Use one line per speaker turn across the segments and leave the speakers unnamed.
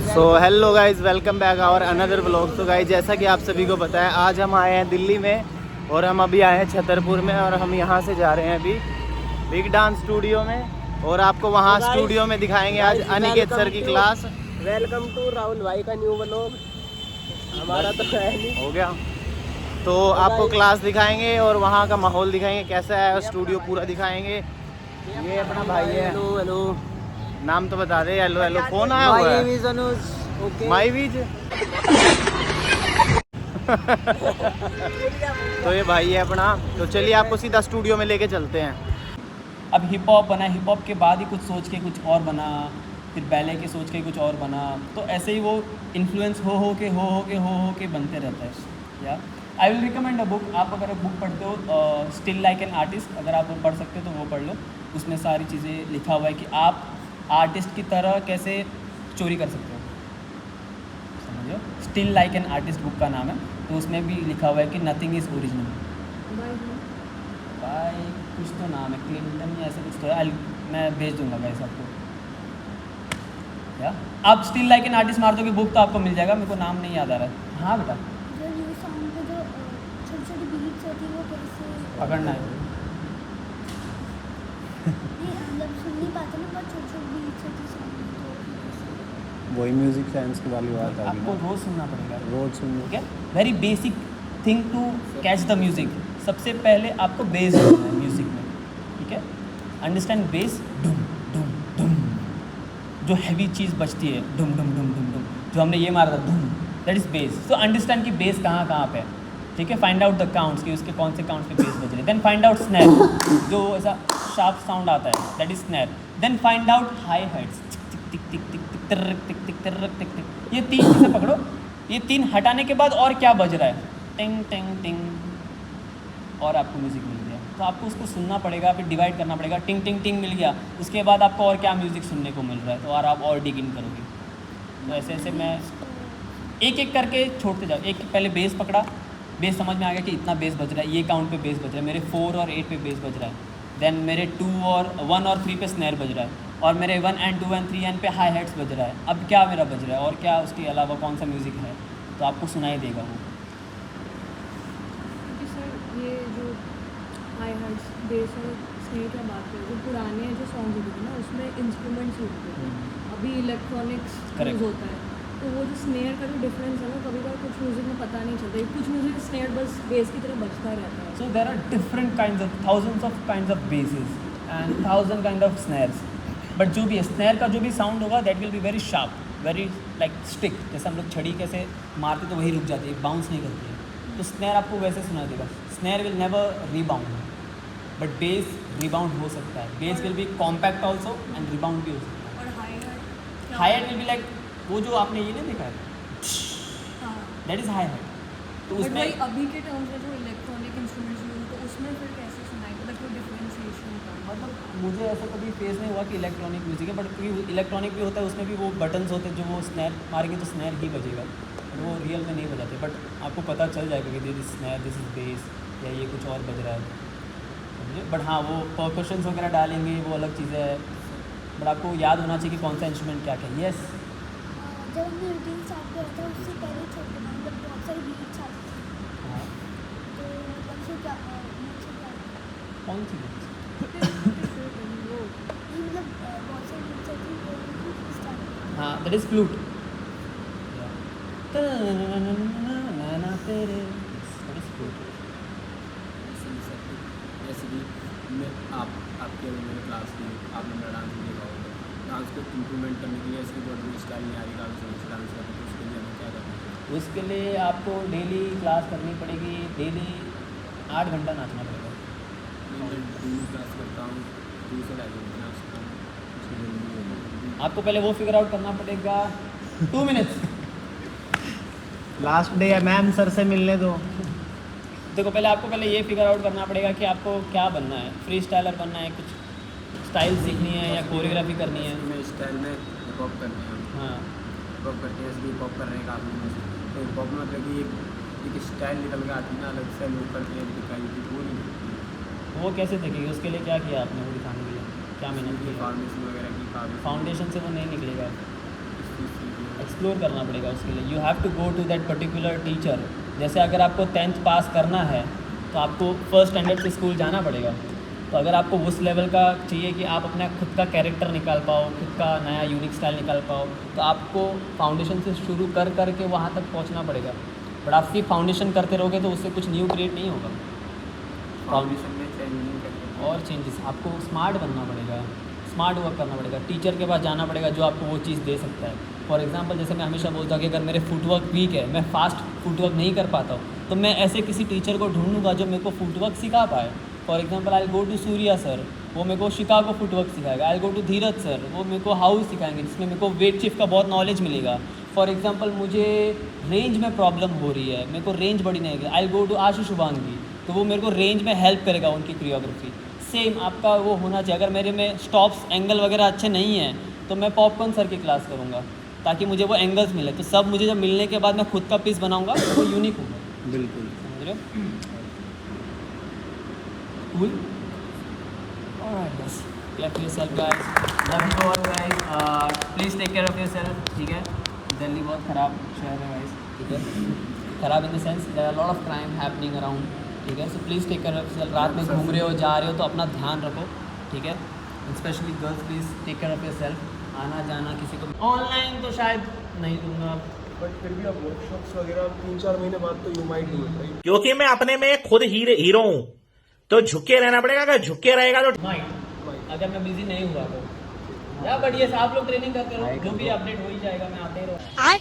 So hello guys, welcome back our another vlog. तो guys, जैसा कि आप सभी को पता है, आज हम आए हैं दिल्ली में और हम अभी आए हैं छतरपुर में और हम यहाँ से जा रहे हैं अभी बिग डांस स्टूडियो में और आपको वहाँ स्टूडियो में दिखाएंगे आज अनिकेत सर की क्लास।
वेलकम टू राहुल भाई का न्यू व्लॉग। हमारा तो है नहीं
हो गया, तो आपको क्लास दिखाएंगे और वहाँ का माहौल दिखाएंगे कैसा है, स्टूडियो पूरा दिखाएंगे। ये अपना भाई है,
हेलो हेलो,
नाम तो बता दे। हेलो हेलो, फोन आया हुआ है
ओके
माई बीज। तो ये भाई है अपना, तो चलिए आपको सीधा स्टूडियो में लेके चलते हैं।
अब हिप हॉप बना, हिप हॉप के बाद ही कुछ सोच के कुछ और बना, फिर बैले के सोच के कुछ और बना, तो ऐसे ही वो इन्फ्लुएंस हो के बनते रहता है। या I will recommend a book. आप अगर बुक पढ़ते हो स्टिल लाइक एन आर्टिस्ट, अगर आप वो पढ़ सकते हो तो वो पढ़ लो। उसमें सारी चीज़ें लिखा हुआ है कि आप आर्टिस्ट की तरह कैसे चोरी कर सकते हो, समझो। Still like an artist book का नाम है। तो उसमें भी लिखा हुआ है कि नथिंग इज़ ओरिजिनल बाय कुछ तो नाम है, क्लिंटन या ऐसा कुछ तो है। मैं भेज दूंगा गाइस आपको। या आप स्टिल लाइक एन आर्टिस्ट मार दोगे बुक तो आपको मिल जाएगा। मेरे को नाम नहीं याद आ रहा है। हाँ बेटा,
जो न्यू सॉन्ग पे जो छोटी-छोटी बीट्स होती है वो कैसे
पकड़ना है।
नहीं, मतलब सुन नहीं पाते ना, बहुत छोटी-छोटी बीट्स होती है सॉन्ग में, तो कैसे?
वही म्यूजिक साइंस की वाली बात आ
आपको रोज़ सुनना पड़ेगा,
रोज सुन।
ठीक है। Very basic thing to catch the music. सबसे पहले आपको बेस ढूंढना है म्यूज़िक में, ठीक है। अंडरस्टैंड बेस, डुम डुम डुम, जो हैवी चीज़ बजती है, डुम डुम डुम डुम डुम, जो हमने ये मारा था डुम, that is bass. So understand कि बेस कहाँ कहाँ पे है, ठीक है। फाइंड आउट द काउंट्स कि उसके कौन से काउंट्स पे बेस बज रहे हैं। देन फाइंड आउट स्नैर, जो ऐसा शार्प साउंड आता है, that is snare. Then find out hi hats, tick tick tick tick tick tick tick tick tick tick tick. ये तीन चीज़ें पकड़ो। ये तीन हटाने के बाद और क्या बज रहा है, टिंग टिंग टिंग, और आपको म्यूज़िक मिल गया। तो आपको उसको सुनना पड़ेगा, फिर डिवाइड करना पड़ेगा। टिंग टिंग टिंग मिल गया, उसके बाद आपको और क्या म्यूज़िक सुनने को मिल रहा है, तो और आप और डिग इन करोगे। तो ऐसे ऐसे मैं एक एक करके छोड़ते जाओ। एक पहले बेस पकड़ा, बेस समझ में आ गया कि इतना बेस बज रहा है, ये काउंट पे बेस बज रहा है, मेरे 4 और 8 पे बेस बज रहा है। देन मेरे 1 और 3 पे स्नैर बज रहा है, और मेरे 1 and 2 and 3 and पे हाई हेड्स बज रहा है। अब क्या मेरा बज रहा है और क्या उसके अलावा कौन सा म्यूज़िक है, तो आपको सुनाई देगा वो।
क्योंकि सर ये जो हाई हार्ट्स बेस और स्नेर की बात करें, जो पुराने जो सॉन्ग्स होते थे ना, उसमें इंस्ट्रूमेंट्स होते थे, अभी इलेक्ट्रॉनिक्स यूज़ होता है। तो वो जो स्नेयर का जो डिफरेंस है ना, कभी कभी कुछ म्यूज़िक में पता नहीं चलता। कुछ म्यूज़िक स्नेयर बस बेस की तरह बजता रहता है।
So there are different kinds of thousands of kinds of basses and 1000 kind of snares. But जो भी है स्नैर का जो भी साउंड होगा that will be very sharp, very like stick. जैसे हम लोग छड़ी कैसे मारते तो वही रुक जाती है, बाउंस नहीं करती है। तो स्नैर आपको वैसे सुनाई देगा। Snare will never rebound, but base rebound हो सकता है। Base will be compact also and rebound भी हो सकता है।
और high heart,
high head will be like वो जो आपने ये नहीं देखा है,
हाँ,
दैट इज़ हाई हेड। तो
बट
उसमें
वही अभी के टर्म्स में जो इलेक्ट्रॉनिक इंस्ट्रूमेंट्स यूज, तो उसमें फिर कैसे सुनाई, मतलब कोई डिफरेंशिएशन का?
मतलब मुझे ऐसा कभी फेस नहीं हुआ कि इलेक्ट्रॉनिक म्यूज़िक है, बट क्योंकि इलेक्ट्रॉनिक भी होता है, उसमें भी वो बटन्स होते हैं जो वो स्नैर मारेंगे तो स्नैर ही बजेगा, वो रियल में नहीं बजाते। बट आपको पता चल जाएगा कि this is snare, this is base, या ये कुछ और बज रहा है, समझे। बट हाँ, वो परकशंस वगैरह डालेंगे, वो अलग चीज़ें है। बट आपको याद होना चाहिए कि कौन सा इंस्ट्रूमेंट क्या क्या। यस,
जब हमने रूटीन स्टार्ट किया था उससे पहले छोटे मतलब बहुत सारी बीट्स आती थी,
हाँ,
तो मतलब फिर क्या मुझसे क्या
कौन सी beats?
नहीं, मतलब बहुत सारी बीट्स आती थी, वो स्टार्ट
हाँ, दैट इज फ्लूट।
जैसे कि मैं आपके मैंने क्लास ली, आपने मेरा डांस भी देखा होगा। डांस को इम्प्रूवमेंट करने के लिए इसकी बॉडी स्टाइल नहीं आ रही, डांस करने तो उसके लिए हमें क्या करना है?
उसके लिए आपको डेली क्लास करनी पड़ेगी, डेली 8 घंटा नाचना पड़ेगा।
मैं डेली क्लास करता हूँ, 2 से 2.5 घंटे नाचता हूँ।
आपको पहले वो फिगर आउट करना पड़ेगा। 2 मिनट्स।
लास्ट डे है मैम, सर से मिलने दो।
देखो पहले आपको पहले ये फिगर आउट करना पड़ेगा कि आपको क्या बनना है। फ्री स्टाइलर बनना है, कुछ स्टाइल सीखनी है, या कोरियोग्राफी करनी है।
मैं स्टाइल में हिप हॉप करते हैं,
हाँ,
हिप हॉप करते हैं, हिप हॉप कर रहे हैं काफ़ी। तो हिप हॉप में मतलब कि एक स्टाइल निकल के आती है ना, अलग से लोग करते हैं, दिखाई थी वो नहीं दिखती।
वो कैसे देखेगी? उसके लिए क्या किया आपने वो दिखाने के लिए? क्या मेहनत की?
फाउंडेशन वगैरह की काफ़ी
फाउंडेशन से वो नहीं निकलेगा। एक्सप्लोर करना पड़ेगा उसके लिए. You have to go to that particular teacher. जैसे अगर आपको 10th पास करना है तो आपको फर्स्ट स्टैंडर्ड से स्कूल जाना पड़ेगा. तो अगर आपको उस लेवल का चाहिए कि आप अपना खुद का कैरेक्टर निकाल पाओ, खुद का नया यूनिक स्टाइल निकाल पाओ, तो आपको फाउंडेशन से शुरू कर करके वहाँ तक पहुँचना पड़ेगा. बट आप सिर्फ फाउंडेशन करते रहोगे तो उससे कुछ न्यू क्रिएट नहीं होगा.
फाउंडेशन में चेंज नहीं करते.
और चेंजेस आपको स्मार्ट बनना पड़ेगा, स्मार्ट वर्क करना पड़ेगा. टीचर के पास जाना पड़ेगा जो आपको वो चीज़ दे सकता है. फॉर एग्जांपल जैसे मैं हमेशा बोलता हूँ कि अगर मेरे फुटवर्क वीक है, मैं फास्ट फुटवर्क नहीं कर पाता हूँ, तो मैं ऐसे किसी टीचर को ढूंढूंगा जो मेरे को फुटवर्क सिखा पाए. For example I go to Surya sir, वो मेरे को शिकागो फुटवर्क सिखाएगा. आई गो टू धीरज सर, वो मेरे को हाउस सिखाएंगे जिसमें मेरे को वेट शिफ्ट का बहुत नॉलेज मिलेगा. फॉर एग्जांपल मुझे रेंज में प्रॉब्लम हो रही है, मेरे को रेंज बड़ी नहीं है, आई गो टू आशीष शुभांगी, तो वो मेरे को रेंज में हेल्प करेगा उनकी कोरियोग्राफी. सेम आपका वो होना चाहिए. अगर मेरे में स्टॉप्स एंगल वगैरह अच्छे नहीं हैं तो मैं पॉपकॉर्न सर की क्लास करूँगा ताकि मुझे वो एंगल्स मिले. तो सब मुझे जब मिलने के बाद मैं खुद का पीस बनाऊँगा तो वो यूनिक होगा.
बिल्कुल.
समझ रहे हो? Cool. Alright, guys. Care for yourself, guys. Love you all, guys. Please take care of yourself. ठीक है. दिल्ली बहुत ख़राब शहर है, guys. ठीक है. ख़राब in the sense there are a lot of crime happening around. ठीक है. So please take care of yourself. रात में घूम रहे हो, जा रहे हो तो अपना ध्यान रखो. ठीक है. Especially girls, please take care of yourself. आना जाना किसी को ऑनलाइन तो शायद नहीं दूंगा.
बट फिर भी अब वर्कशॉप्स वगैरह 3-4 महीने बाद तो you might do it, right?
क्योंकि मैं अपने में खुद हीरो हूँ, तो झुके रहना पड़ेगा. अगर झुके रहेगा तो
माइंड अगर मैं बिजी नहीं हुआ तो या बट ये आप लोग ट्रेनिंग करते रहो, जो भी अपडेट हो ही जाएगा. मैं आते ही रहूँगा.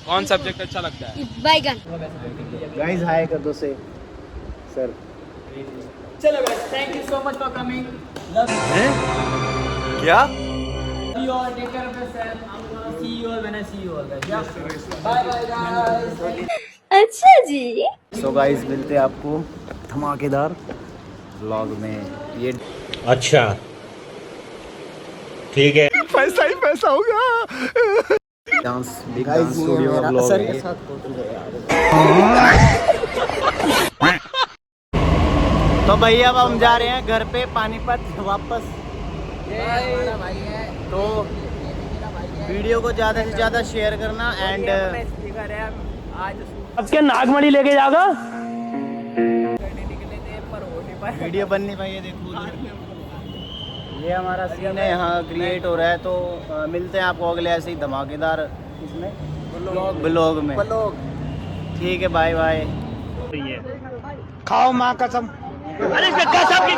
कौन सब्जेक्ट अच्छा लगता है?
बैगन.
गाइस हाय कर दो से सर.
चलो guys, thank you so much for coming. Love
क्या?
you all. Take care of yourself. I'm gonna see you all when I see you all, guys. Yeah. Bye bye guys.
अच्छा जी.
So guys मिलते हैं आपको धमाकेदार vlog में. ये
अच्छा ठीक है.
पैसा ही पैसा होगा. डांस बिग डांस स्टूडियो का व्लॉग है. तो भैया अब हम जा रहे हैं घर पे पानीपत वापस. तो वीडियो को ज़्यादा से ज़्यादा शेयर करना. एंड
अब क्या नागमणि लेके जागा?
वीडियो बन नहीं पाई है. देखो ये हमारा सीन है यहाँ क्रिएट हो रहा है. तो मिलते हैं आपको अगले ऐसे ही धमाकेदार इसमें ब्लॉग में. ठीक है, बाय बाय. खाओ माँ कसम. अरे कसम की